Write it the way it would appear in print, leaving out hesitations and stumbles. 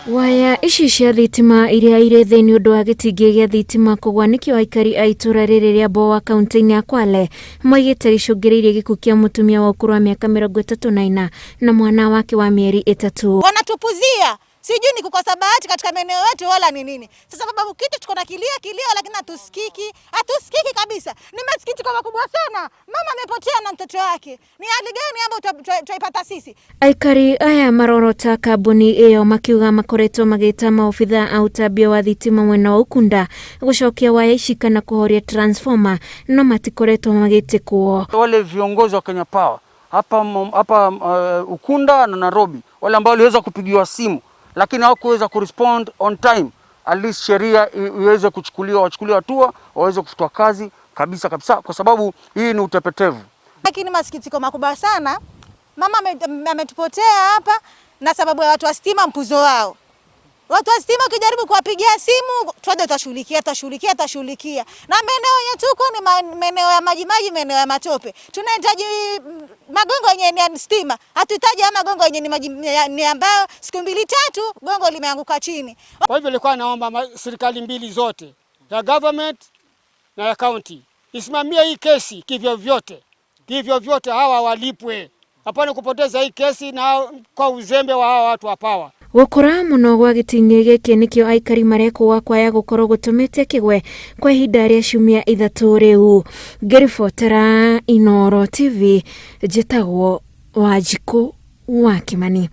Waya ici cia thitima iria irĩ thĩ nĩ ũndũ wa gĩtingĩ gĩa thitima kũgwa nĩkĩo aikari a itũra rĩrĩ rĩa Bowa kaunti-inĩ ya Kwale moigĩte rĩcũngĩrĩirie gĩkuũ kĩa mutumia wa ũkũrũ wa mĩaka 34 na mwana wake wa mĩeri 3. Wanatupuzia, sijui ni kukosa bahati katika maeneo yetu wala ni nini. Sasa sababu kitu tuko na kilio lakini hatusikiki kabisa. Ni masikitiko makubwa sana. Mama amepotea na mtoto wake. Ni hali gani ambayo tutaipata sisi? Aikari aya marorota kambuni ĩyo makiuga makoretwo magĩta maobitha a ũtambia wa thitima mwena wa Ukunda gũcokia waya ici kana kũhoria transformer, no matikoretwo magĩtĩkwo. Wale viongozi wa Kenya Power hapa Ukunda na Nairobi, wale ambao waliweza kupigiwa simu lakini hawakuweza kurespond on time, at least sheria iweze wachukuliwe hatua, waweze kufutwa kazi kabisa kwa sababu hii ni utepetevu. Lakini masikitiko makubwa sana. Mama ametupotea hapa na sababu ya watu wa stima mpuzo wao. Watu wa stima ukijaribu kuwapigia simu, twende tutashughulikia. Na maeneo yetu huko ni maeneo ya maji, maeneo ya matope. Tunahitaji magongo yenye ni stima. Hatuhitaji magongo yenye ni maji ni ambayo siku 2-3 gongo limeanguka chini. Kwa hivyo nilikuwa naomba serikali mbili zote, ya government na ya county, isimamie hii kesi kivyo vyote hawa walipwe. Hapana kupoteza hii kesi na kwa uzembe wa hawa watu wa Power. Gũkũra mũno gwa gĩtingĩ gĩkĩ nĩkĩo aikari marekwo kwaya gũkorwo gũtũmĩte kĩgwe kwa ihinda rĩa ciumia 3 rĩu. Ngĩribotera Inooro TV, njĩtagwo Wanjikũ wa Kimani.